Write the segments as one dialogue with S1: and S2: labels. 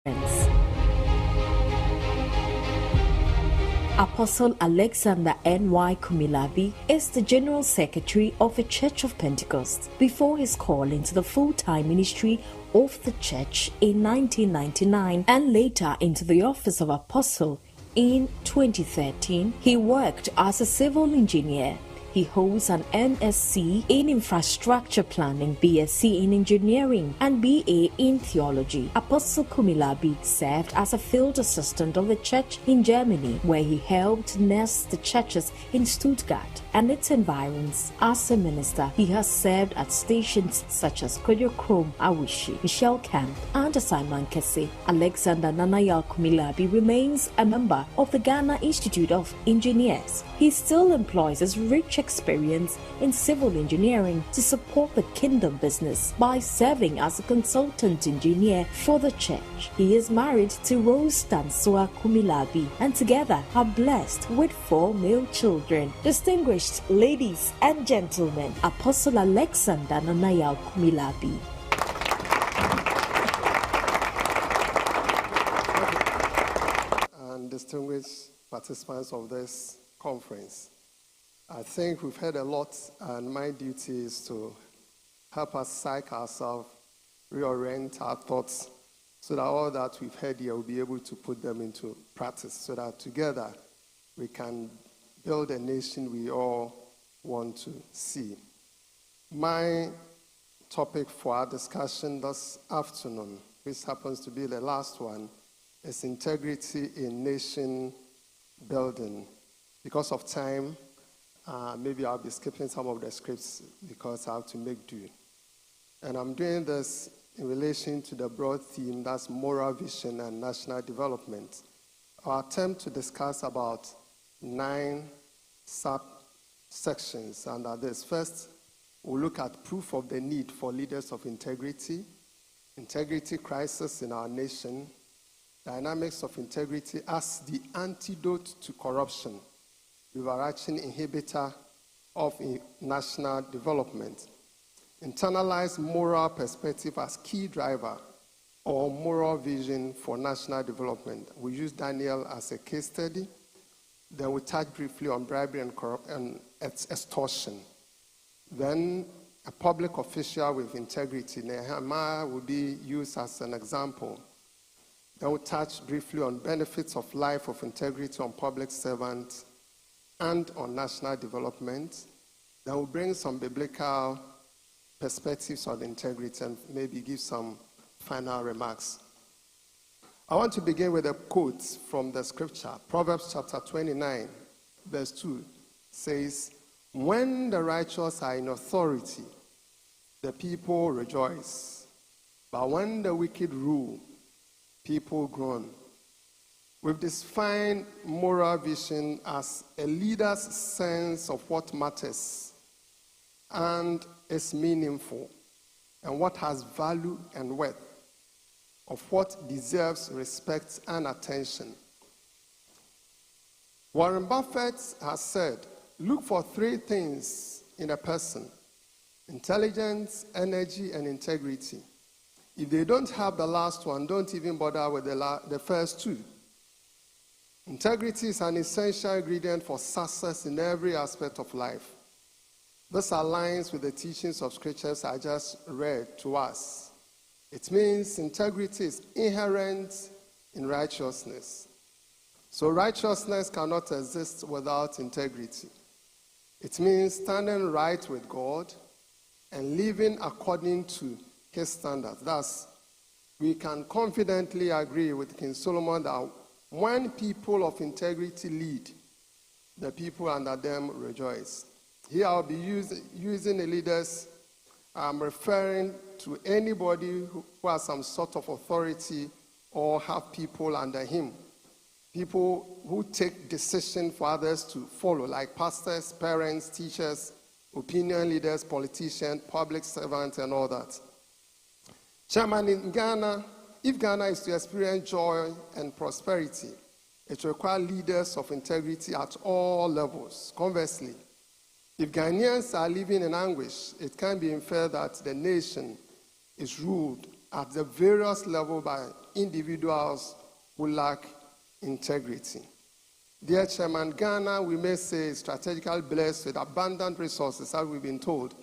S1: Friends. Apostle Alexander N.Y. Kumilabi is the General Secretary of the Church of Pentecost before his call into the full-time ministry of the church in 1999 and later into the office of Apostle in 2013. He worked as a civil engineer. He holds an MSc in Infrastructure Planning, BSc in Engineering, and BA in Theology. Apostle Kumilabi served as a field assistant of the church in Germany, where he helped nurse the churches in Stuttgart and its environs. As a minister, he has served at stations such as Kojo Krom, Awishi, Michelle Camp, and Simon Kese. Alexander Nanayal Kumilabi remains a member of the Ghana Institute of Engineers. He still employs his rich experience in civil engineering to support the kingdom business by serving as a consultant engineer for the church. He is married to Rose Tansua Kumilabi and together are blessed with 4 male children. Distinguished ladies and gentlemen, Apostle Alexander Nanayal Kumilabi.
S2: And distinguished participants of this conference, I think we've heard a lot, and my duty is to help us psych ourselves, reorient our thoughts, so that all that we've heard here will be able to put them into practice, so that together we can build a nation we all want to see. My topic for our discussion this afternoon, which happens to be the last one, is integrity in nation building. Because of time, maybe I'll be skipping some of the scripts because I have to make do. And I'm doing this in relation to the broad theme, that's moral vision and national development. I'll attempt to discuss about 9 subsections under this. First, we'll look at proof of the need for leaders of integrity, integrity crisis in our nation, dynamics of integrity as the antidote to corruption, overarching inhibitor of national development, internalized moral perspective as key driver or moral vision for national development. We use Daniel as a case study. Then we touch briefly on bribery and extortion. Then a public official with integrity, Nehemiah, will be used as an example. Then we'll touch briefly on benefits of life of integrity on public servants and on national development. Then we'll bring some biblical perspectives on integrity and maybe give some final remarks. I want to begin with a quote from the scripture. Proverbs chapter 29, verse 2 says, "When the righteous are in authority, the people rejoice. But when the wicked rule, people groan." We've defined moral vision as a leader's sense of what matters and is meaningful, and what has value and worth, of what deserves respect and attention. Warren Buffett has said, look for 3 things in a person: intelligence, energy, and integrity. If they don't have the last one, don't even bother with the first 2. Integrity is an essential ingredient for success in every aspect of life. This aligns with the teachings of scriptures I just read to us. It means integrity is inherent in righteousness. So righteousness cannot exist without integrity. It means standing right with God and living according to his standards. Thus, we can confidently agree with King Solomon that when people of integrity lead, the people under them rejoice. Here I'll be using the leaders. I'm referring to anybody who has some sort of authority or have people under him. People who take decisions for others to follow, like pastors, parents, teachers, opinion leaders, politicians, public servants, and all that. Chairman, in Ghana, if Ghana is to experience joy and prosperity, it requires leaders of integrity at all levels. Conversely, if Ghanaians are living in anguish, it can be inferred that the nation is ruled at the various levels by individuals who lack integrity. Dear Chairman, Ghana, we may say, is strategically blessed with abundant resources, as we've been told.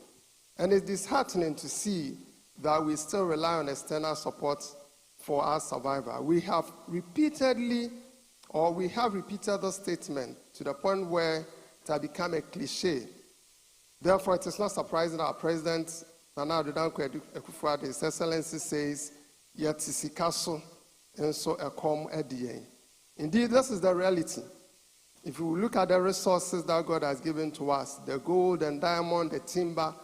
S2: And it's disheartening to see that we still rely on external support for our survival. We have repeated the statement to the point where it has become a cliche. Therefore, it is not surprising that our President, Nana Addo Dankwa Akufo-Addo, His Excellency, says, "Yet sikaso enso ekom edie." Indeed, this is the reality. If you look at the resources that God has given to us, the gold and diamond, the timber,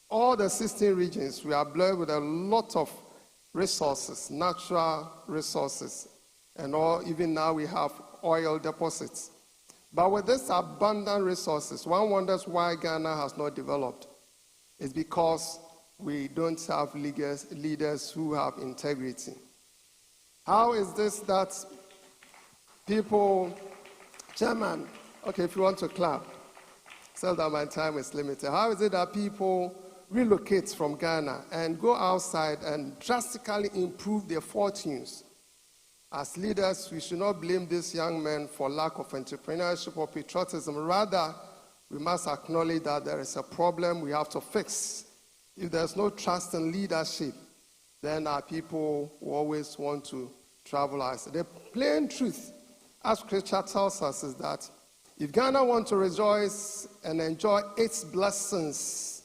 S2: all the 16 regions, we are blessed with a lot of resources, natural resources, and all. Even now we have oil deposits. But with these abundant resources, one wonders why Ghana has not developed. It's because we don't have leaders who have integrity. How is this that people, Chairman, okay, if you want to clap, so that my time is limited. How is it that people relocate from Ghana and go outside and drastically improve their fortunes? As leaders, we should not blame these young men for lack of entrepreneurship or patriotism. Rather, we must acknowledge that there is a problem we have to fix. If there's no trust in leadership, then our people will always want to travel us. The plain truth, as Scripture tells us, is that if Ghana wants to rejoice and enjoy its blessings,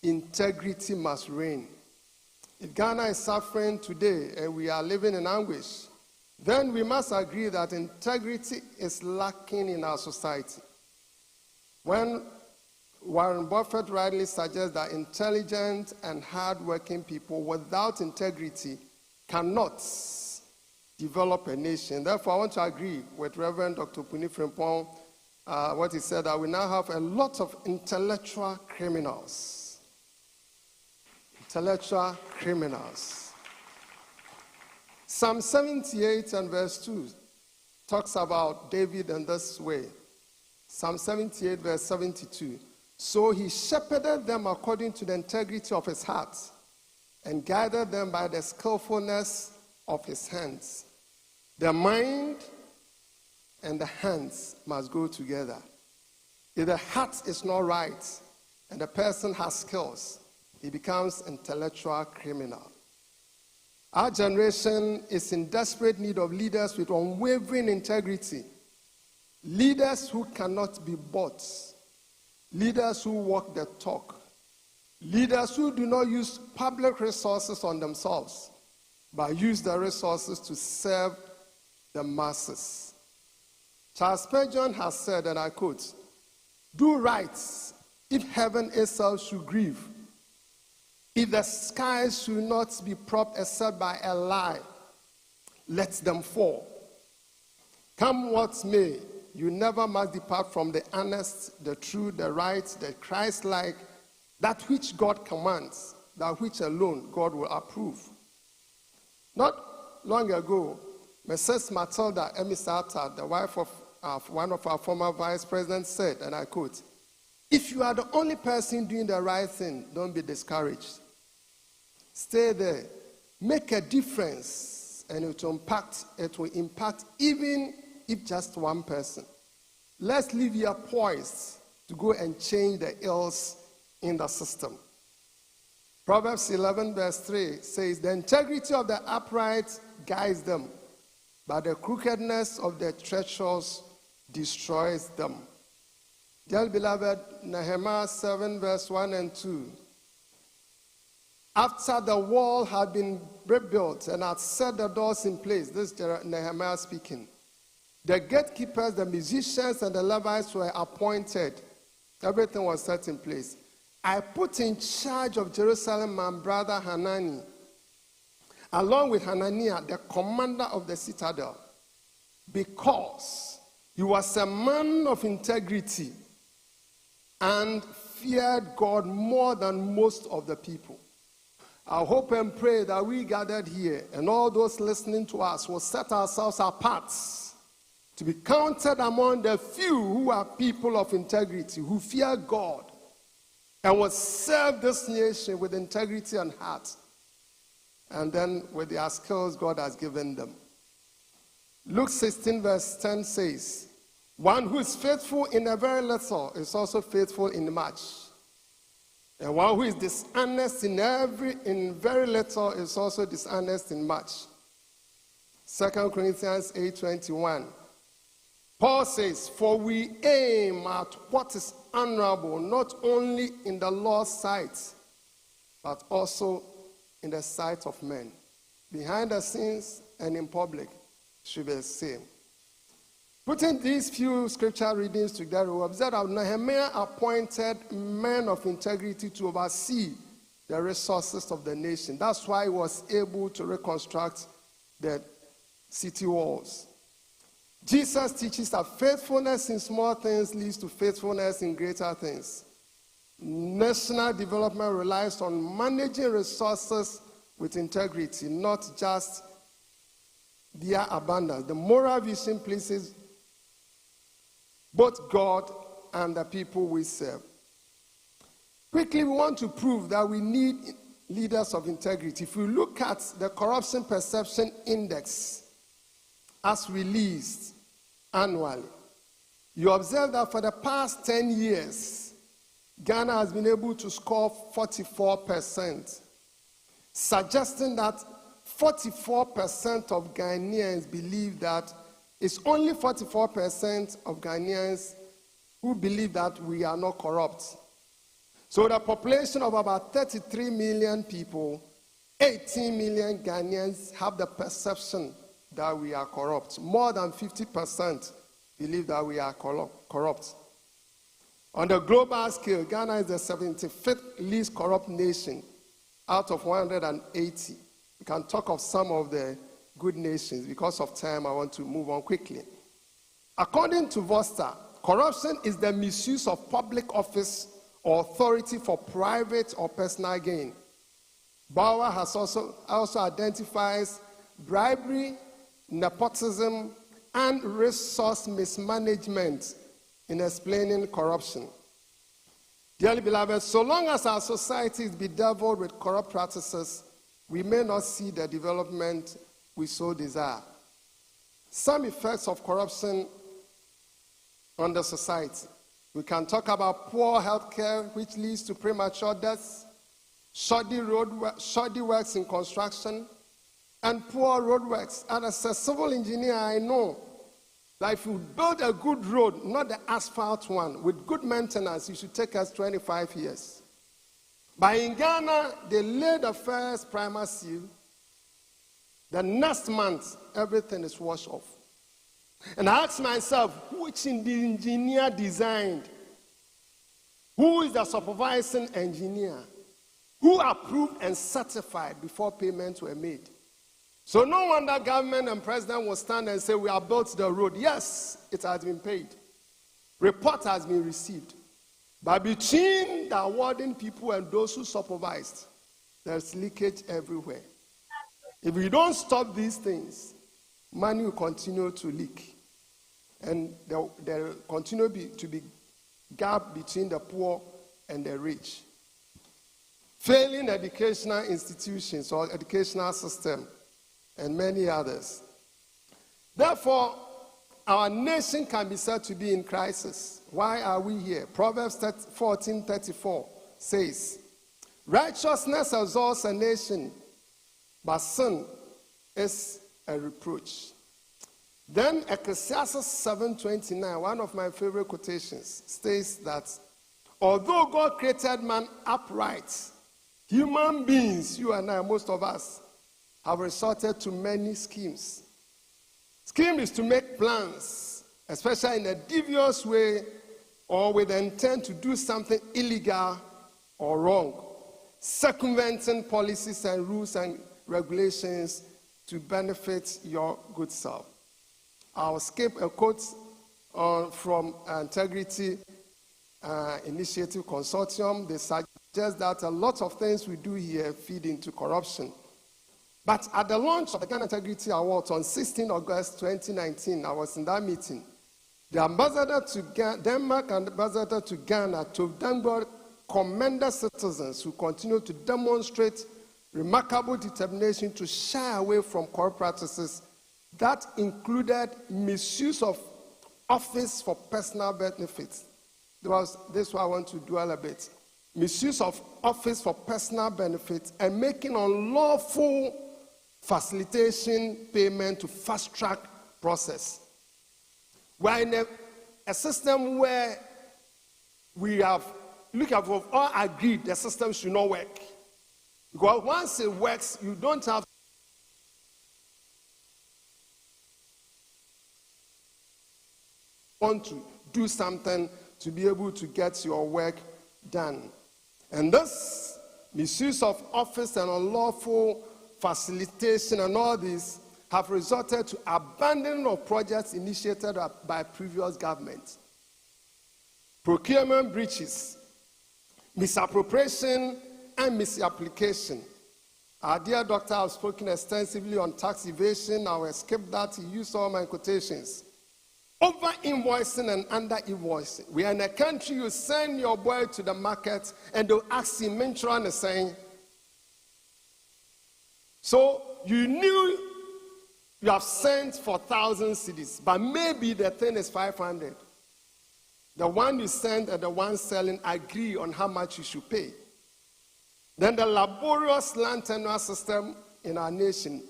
S2: integrity must reign. If Ghana is suffering today and we are living in anguish, then we must agree that integrity is lacking in our society. When Warren Buffett rightly suggests that intelligent and hardworking people without integrity cannot develop a nation. Therefore, I want to agree with Reverend Dr. Puni Frimpong, what he said, that we now have a lot of intellectual criminals. Intellectual criminals. Psalm 78 and verse 2 talks about David in this way. Psalm 78 verse 72. So he shepherded them according to the integrity of his heart and guided them by the skillfulness of his hands. The mind and the hands must go together. If the heart is not right and the person has skills, he becomes intellectual criminal. Our generation is in desperate need of leaders with unwavering integrity. Leaders who cannot be bought. Leaders who walk the talk. Leaders who do not use public resources on themselves, but use the resources to serve the masses. Charles Spurgeon has said, and I quote, "Do right if heaven itself should grieve. If the skies should not be propped except by a lie, let them fall. Come what may, you never must depart from the honest, the true, the right, the Christ-like, that which God commands, that which alone God will approve." Not long ago, Mrs. Matilda Emisata, the wife of one of our former vice presidents, said, and I quote, "If you are the only person doing the right thing, don't be discouraged. Stay there, make a difference, and it will impact even if just one person. Let's leave here poised to go and change the ills in the system." Proverbs 11 verse 3 says, "The integrity of the upright guides them, but the crookedness of the treacherous destroys them." Dear beloved, Nehemiah 7 verse 1 and 2. After the wall had been rebuilt and had set the doors in place, this is Nehemiah speaking, the gatekeepers, the musicians, and the Levites were appointed. Everything was set in place. I put in charge of Jerusalem my brother Hanani, along with Hananiah, the commander of the citadel, because he was a man of integrity and feared God more than most of the people. I hope and pray that we gathered here and all those listening to us will set ourselves apart to be counted among the few who are people of integrity, who fear God, and will serve this nation with integrity and heart. and then with their skills God has given them. Luke 16 verse 10 says, one who is faithful in a very little is also faithful in much. And one who is dishonest in very little is also dishonest in much. 2 Corinthians 8:21. Paul says, for we aim at what is honorable, not only in the Lord's sight, but also in the sight of men. Behind the scenes and in public should be the same. Putting these few scripture readings together, we observe that Nehemiah appointed men of integrity to oversee the resources of the nation. That's why he was able to reconstruct the city walls. Jesus teaches that faithfulness in small things leads to faithfulness in greater things. National development relies on managing resources with integrity, not just their abundance. The moral vision places both God and the people we serve. Quickly, we want to prove that we need leaders of integrity. If we look at the Corruption Perception Index as released annually, you observe that for the past 10 years, Ghana has been able to score 44%, suggesting that 44% of Ghanaians believe that it's only 44% of Ghanaians who believe that we are not corrupt. So the population of about 33 million people, 18 million Ghanaians have the perception that we are corrupt. More than 50% believe that we are corrupt. On the global scale, Ghana is the 75th least corrupt nation out of 180. We can talk of some of the good nations. Because of time, I want to move on quickly. According to Vosta, corruption is the misuse of public office or authority for private or personal gain. Bauer has also identifies bribery, nepotism, and resource mismanagement in explaining corruption. Dearly beloved, so long as our society is bedeviled with corrupt practices, we may not see the development we so desire. Some effects of corruption on the society. We can talk about poor health care, which leads to premature deaths, shoddy works in construction, and poor roadworks. And as a civil engineer, I know that if you build a good road, not the asphalt one, with good maintenance, it should take us 25 years. But in Ghana, they laid the first primer seal. The next month, everything is washed off. And I asked myself, which engineer designed? Who is the supervising engineer? Who approved and certified before payments were made? So no wonder government and president will stand and say, we have built the road. Yes, it has been paid. Report has been received. But between the awarding people and those who supervised, there's leakage everywhere. If we don't stop these things, money will continue to leak. And there will continue to be gap between the poor and the rich. Failing educational institutions or educational system, and many others. Therefore, our nation can be said to be in crisis. Why are we here? Proverbs 14:34 says, righteousness exalts a nation, but sin is a reproach. Then Ecclesiastes 7:29, one of my favorite quotations, states that although God created man upright, human beings, you and I, most of us, have resorted to many schemes. Scheme is to make plans, especially in a devious way or with the intent to do something illegal or wrong, circumventing policies and rules and regulations to benefit your good self. I'll skip a quote from Integrity Initiative Consortium. They suggest that a lot of things we do here feed into corruption. But at the launch of the Ghana Integrity Awards on 16 August 2019, I was in that meeting. The ambassador to Denmark and the ambassador to Ghana, to Denmark, commended citizens who continue to demonstrate remarkable determination to shy away from corrupt practices that included misuse of office for personal benefits. This is what I want to dwell a bit. Misuse of office for personal benefits and making unlawful facilitation payment to fast-track process. We're in a system where we have all agreed the system should not work. Because once it works, you don't have to do something to be able to get your work done. And this misuse of office and unlawful facilitation and all this have resulted to abandoning of projects initiated by previous governments. Procurement breaches, misappropriation, and misapplication. Our dear doctor has spoken extensively on tax evasion. I will skip that. He used all my quotations. Over-invoicing and under-invoicing. We are in a country, you send your boy to the market and they'll ask him, Mentron is saying, so you knew you have sent for 1,000 cedis, but maybe the thing is 500. The one you send and the one selling agree on how much you should pay. Then the laborious land tenure system in our nation,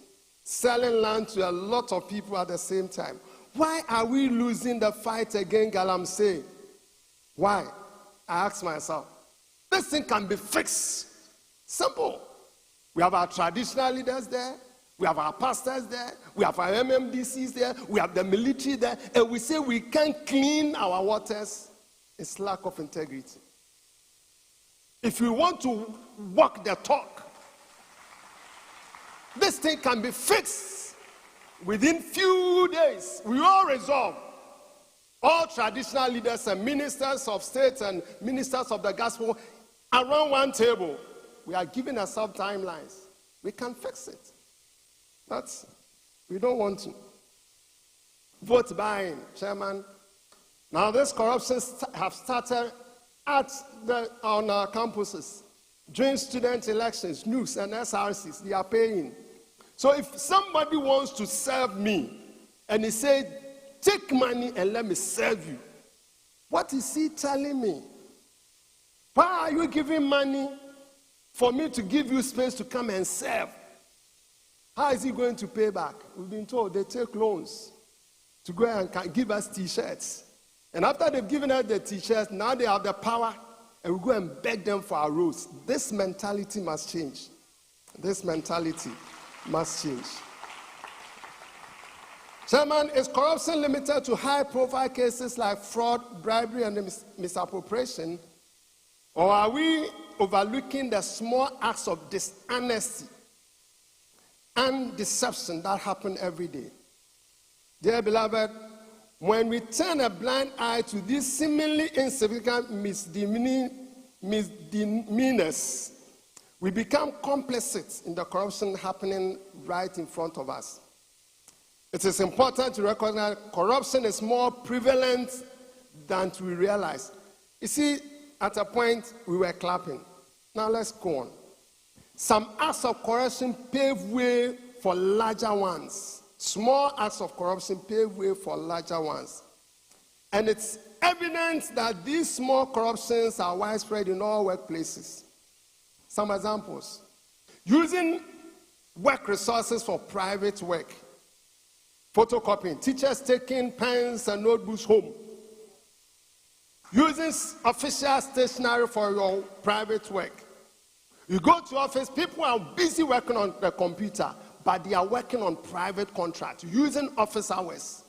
S2: selling land to a lot of people at the same time. Why are we losing the fight against Galamsey? Why? I ask myself. This thing can be fixed. Simple. We have our traditional leaders there. We have our pastors there. We have our MMDCs there. We have the military there. And we say we can't clean our waters. It's lack of integrity. If we want to walk the talk, this thing can be fixed. Within few days, we all resolve. All traditional leaders and ministers of state and ministers of the gospel around one table. We are giving ourselves timelines. We can fix it. We don't want to. Vote buying, Chairman. Now this corruption have started on our campuses. During student elections, NUCs and SRCs, they are paying. So if somebody wants to serve me and he said, take money and let me serve you, what is he telling me? Why are you giving money for me to give you space to come and serve? How is he going to pay back? We've been told they take loans to go and give us T-shirts. And after they've given us the T-shirts, now they have the power and we go and beg them for our roads. This mentality must change. This mentality must change. Chairman, is corruption limited to high-profile cases like fraud, bribery, and misappropriation? Or are we overlooking the small acts of dishonesty and deception that happen every day? Dear beloved, when we turn a blind eye to these seemingly insignificant misdemeanors, we become complicit in the corruption happening right in front of us. It is important to recognize corruption is more prevalent than we realize. You see, at a point, we were clapping. Now let's go on. Some acts of corruption pave way for larger ones. Small acts of corruption pave way for larger ones. And it's evident that these small corruptions are widespread in all workplaces. Some examples. Using work resources for private work. Photocopying. Teachers taking pens and notebooks home. Using official stationery for your private work. You go to office, people are busy working on the computer, but they are working on private contracts, using office hours.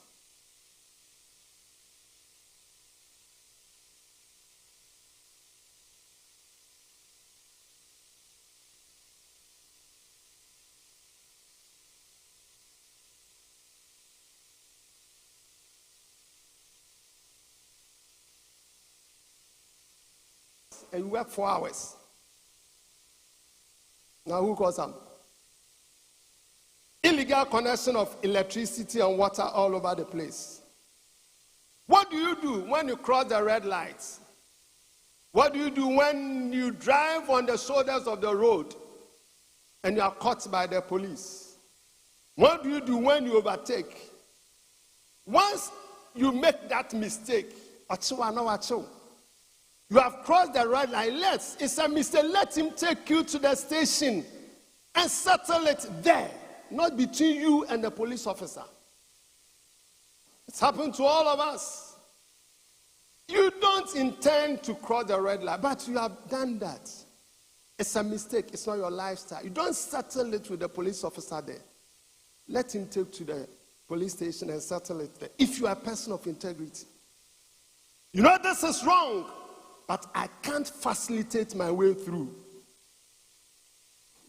S2: And you work 4 hours. Now who calls them? Illegal connection of electricity and water all over the place. What do you do when you cross the red lights? What do you do when you drive on the shoulders of the road? and you are caught by the police. What do you do when you overtake? Once you make that mistake, you have crossed the red line. It's a mistake. Let him take you to the station and settle it there, not between you and the police officer. It's happened to all of us. You don't intend to cross the red line, but you have done that. It's a mistake. It's not your lifestyle. You don't settle it with the police officer there. Let him take to the police station and settle it there. If you are a person of integrity. You know this is wrong, but I can't facilitate my way through.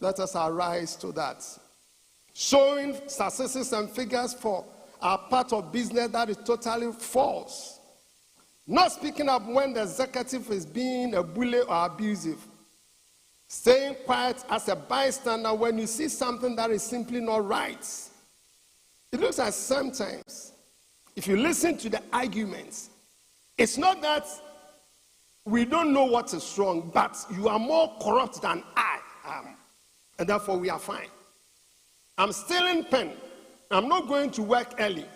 S2: Let us arise to that. Showing statistics and figures for our part of business that is totally false. Not speaking up when the executive is being a bully or abusive. Staying quiet as a bystander when you see something that is simply not right. It looks like sometimes, if you listen to the arguments, it's not that we don't know what is wrong, but you are more corrupt than I am. And therefore we are fine. I'm still in pen. I'm not going to work early.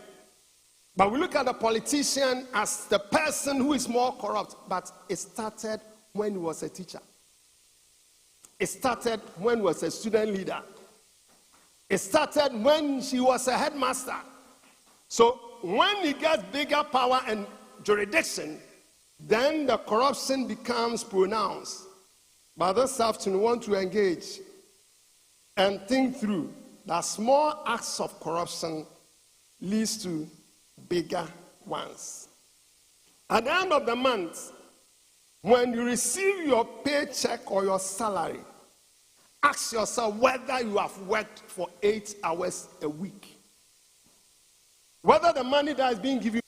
S2: But we look at the politician as the person who is more corrupt. But it started when he was a teacher. It started when he was a student leader. It started when she was a headmaster. So when he gets bigger power and jurisdiction, then the corruption becomes pronounced. But this afternoon, we want to engage and think through that small acts of corruption leads to bigger ones. At the end of the month, when you receive your paycheck or your salary, ask yourself whether you have worked for 8 hours a week. Whether the money that is being given,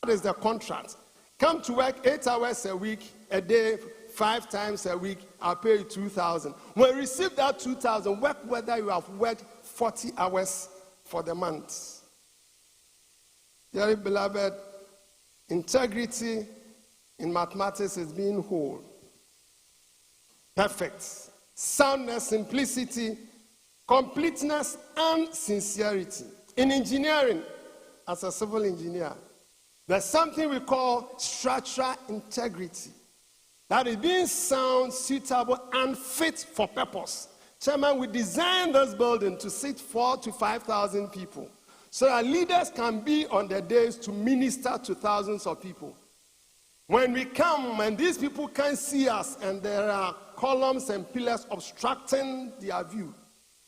S2: that is the contract. Come to work 8 hours a week, a day, 5 times a week, I'll pay you 2,000. When you receive that 2,000, work whether you have worked 40 hours for the month. Dearly beloved, integrity in mathematics is being whole, perfect, soundness, simplicity, completeness, and sincerity. In engineering, as a civil engineer, there's something we call structural integrity. That is being sound, suitable, and fit for purpose. Chairman, we designed this building to seat 4,000 to 5,000 people, so that leaders can be on their days to minister to thousands of people. When we come and these people can't see us and there are columns and pillars obstructing their view,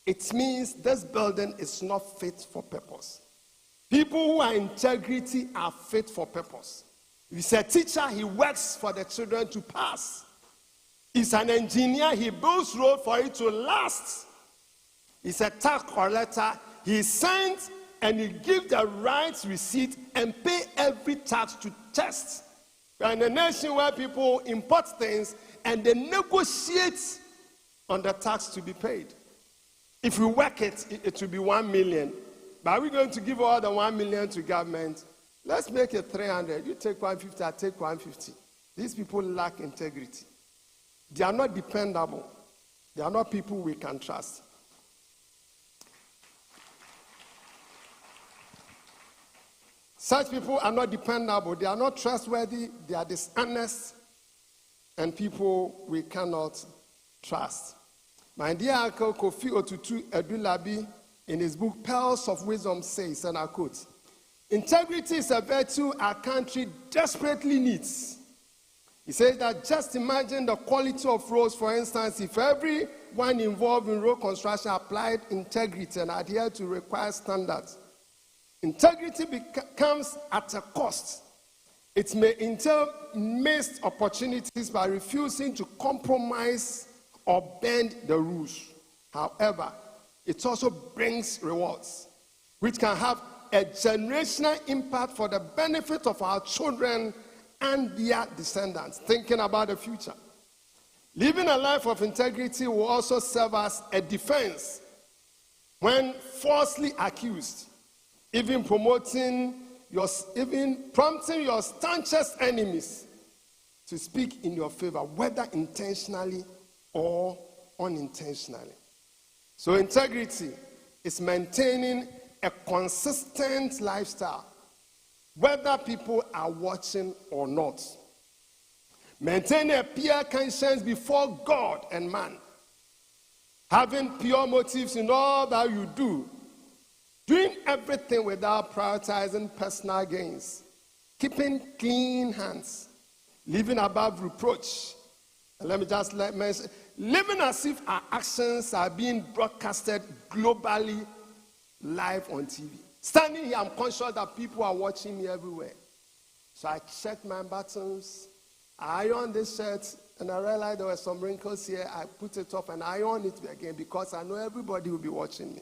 S2: it means this building is not fit for purpose. People who are integrity are fit for purpose. If he's a teacher, he works for the children to pass. He's an engineer, he builds road for it to last. He's a tax collector, he signs and he gives the right receipt and pay every tax to test. We are in a nation where people import things and they negotiate on the tax to be paid. If we work it, it will be 1 million. But are we going to give all the 1 million to government? Let's make it 300. You take 150, I take 150. These people lack integrity. They are not dependable. They are not people we can trust. Such people are not dependable. They are not trustworthy. They are dishonest. And people we cannot trust. My dear uncle Kofi Otutu Edulabi, in his book Pearls of Wisdom, says, and I quote, "Integrity is a virtue our country desperately needs." He says that just imagine the quality of roads, for instance, if everyone involved in road construction applied integrity and adhered to required standards. Integrity becomes at a cost. It may entail missed opportunities by refusing to compromise or bend the rules. However, it also brings rewards, which can have a generational impact for the benefit of our children and their descendants, thinking about the future. Living a life of integrity will also serve as a defense when falsely accused, even prompting your staunchest enemies to speak in your favor, whether intentionally or unintentionally. So integrity is maintaining a consistent lifestyle, whether people are watching or not. Maintaining a pure conscience before God and man. Having pure motives in all that you do. Doing everything without prioritizing personal gains. Keeping clean hands. Living above reproach. And let me just mention, living as if our actions are being broadcasted globally live on TV. Standing here, I'm conscious that people are watching me everywhere. So I checked my buttons. I ironed this shirt, and I realized there were some wrinkles here. I put it off and I ironed it again because I know everybody will be watching me.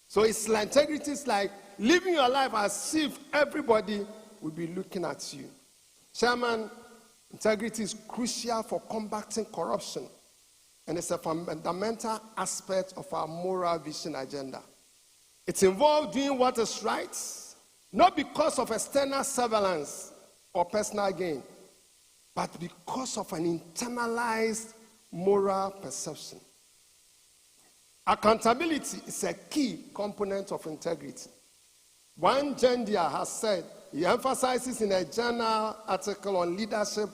S2: So it's like integrity is like living your life as if everybody will be looking at you. Chairman, integrity is crucial for combating corruption, and it's a fundamental aspect of our moral vision agenda. It involves doing what is right, not because of external surveillance or personal gain, but because of an internalized moral perception. Accountability is a key component of integrity. One Gendia has said, he emphasizes in a journal article on leadership,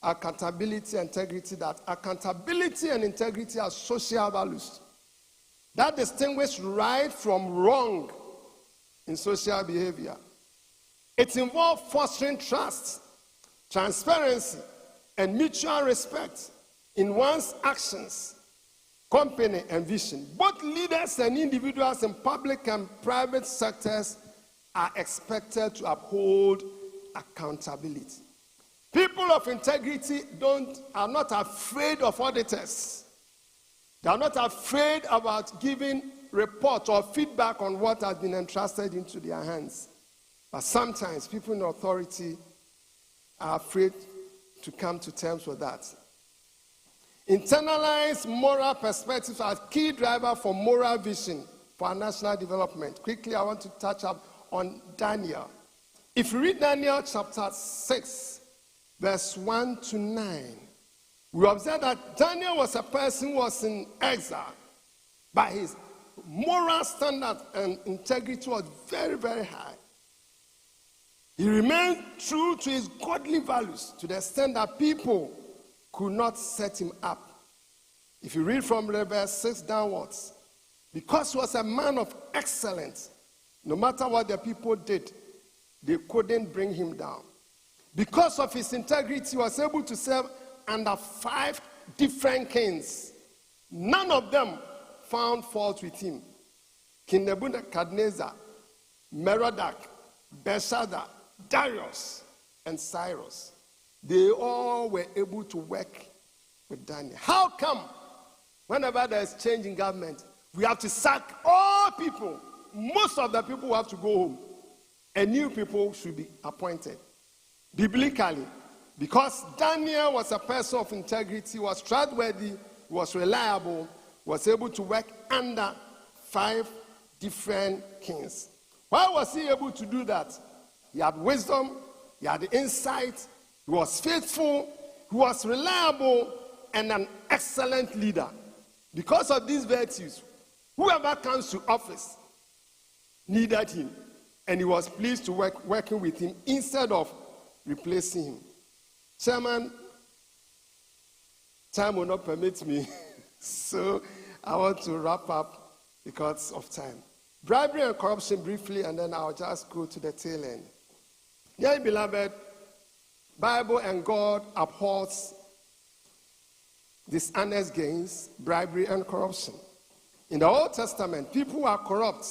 S2: accountability, and integrity, that accountability and integrity are social values that distinguish right from wrong in social behavior. It involves fostering trust, transparency, and mutual respect in one's actions, company, and vision. Both leaders and individuals in public and private sectors are expected to uphold accountability. People of integrity are not afraid of auditors. They are not afraid about giving report or feedback on what has been entrusted into their hands. But sometimes people in authority are afraid to come to terms with that. Internalized moral perspectives are key driver for moral vision for our national development. Quickly, I want to touch up on Daniel. If you read Daniel chapter 6, verse 1 to 9, we observe that Daniel was a person who was in exile, but his moral standard and integrity was very, very high. He remained true to his godly values to the extent that people could not set him up. If you read from verse 6 downwards, because he was a man of excellence, no matter what the people did, they couldn't bring him down. Because of his integrity, he was able to serve under 5 different kings. None of them found fault with him. King Nebuchadnezzar, Merodach, Belshazzar, Darius, and Cyrus. They all were able to work with Daniel. How come whenever there's change in government, we have to sack all people? Most of the people have to go home, and new people should be appointed. Biblically, because Daniel was a person of integrity, was trustworthy, was reliable, was able to work under 5 different kings. Why was he able to do that? He had wisdom, he had insight, he was faithful, he was reliable, and an excellent leader. Because of these virtues, whoever comes to office needed him, and he was pleased to working with him instead of replacing him. Chairman, time will not permit me, so I want to wrap up because of time. Bribery and corruption briefly, and then I'll just go to the tail end. Dear beloved, Bible and God abhors dishonest gains, bribery, and corruption. In the Old Testament, people who are corrupt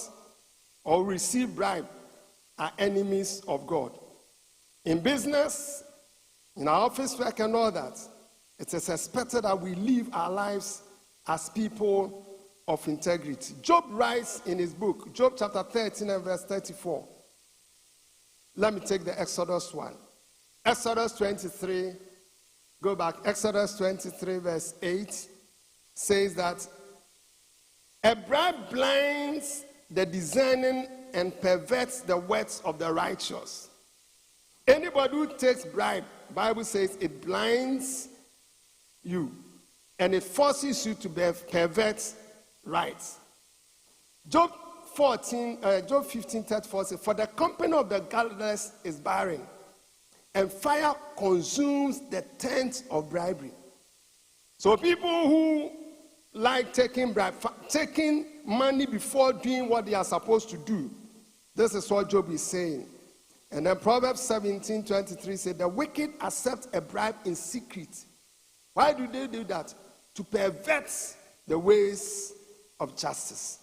S2: or receive bribe are enemies of God. In business, in our office work and all that, it is expected that we live our lives as people of integrity. Job writes in his book, Job chapter 13 and verse 34. Let me take the Exodus one. Exodus 23, go back. Exodus 23 verse 8 says that a bribe blinds the discerning and perverts the words of the righteous. Anybody who takes bribe, Bible says it blinds you. and it forces you to pervert rights. Job 15:34 says, "For the company of the godless is barren, and fire consumes the tent of bribery." So people who like taking money before doing what they are supposed to do, this is what Job is saying. And then Proverbs 17:23 said, "The wicked accept a bribe in secret." Why do they do that? To pervert the ways of justice.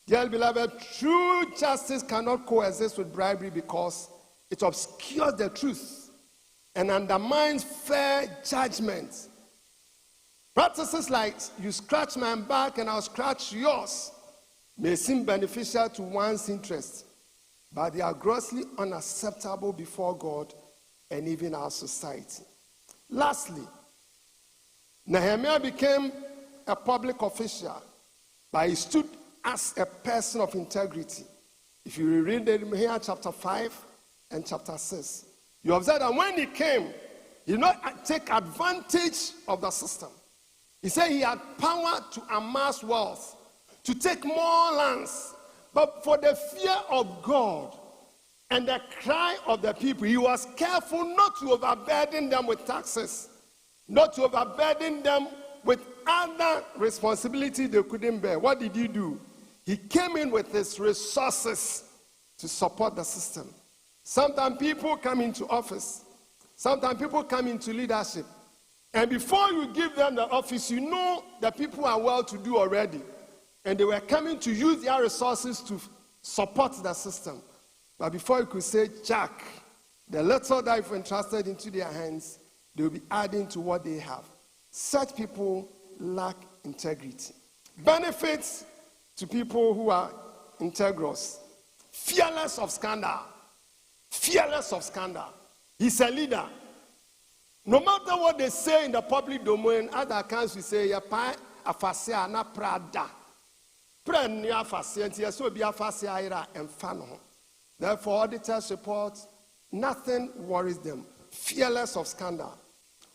S2: Dear beloved, true justice cannot coexist with bribery because it obscures the truth and undermines fair judgment. Practices like "you scratch my back and I'll scratch yours" may seem beneficial to one's interest, but they are grossly unacceptable before God and even our society. Lastly, Nehemiah became a public official, but he stood as a person of integrity. If you read Nehemiah chapter 5 and chapter 6, you observe that when he came, he did not take advantage of the system. He said he had power to amass wealth, to take more lands, but for the fear of God and the cry of the people, he was careful not to overburden them with taxes, not to overburden them with other responsibilities they couldn't bear. What did he do? He came in with his resources to support the system. Sometimes people come into office, sometimes people come into leadership, and before you give them the office, you know the people are well-to-do already, and they were coming to use their resources to support the system. But before you could say, "Jack," the little that you've entrusted into their hands, they will be adding to what they have. Such people lack integrity. Benefits to people who are integrous: fearless of scandal. Fearless of scandal. He's a leader. No matter what they say in the public domain, other accounts will say, "Yapa afasia na prada." Pren ni afasia nti yeso bi afasia ira emfa no ho. Therefore, auditors report nothing worries them. Fearless of scandal.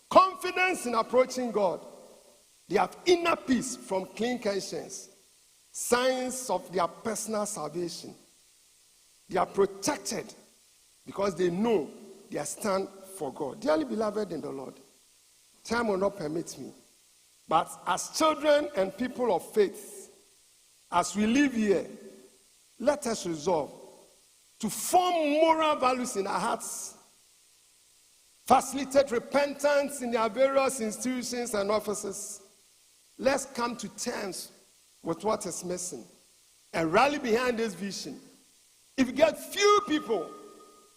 S2: Confidence in approaching God. They have inner peace from clean conscience. Signs of their personal salvation. They are protected because they know they stand for God. Dearly beloved in the Lord, time will not permit me, but as children and people of faith, as we live here, let us resolve to form moral values in our hearts, facilitate repentance in our various institutions and offices. Let's come to terms with what is missing and rally behind this vision. If you get few people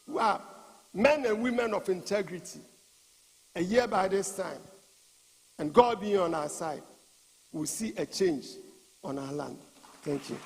S2: who are men and women of integrity, a year by this time, and God being on our side, we'll see a change on our land. Thank you.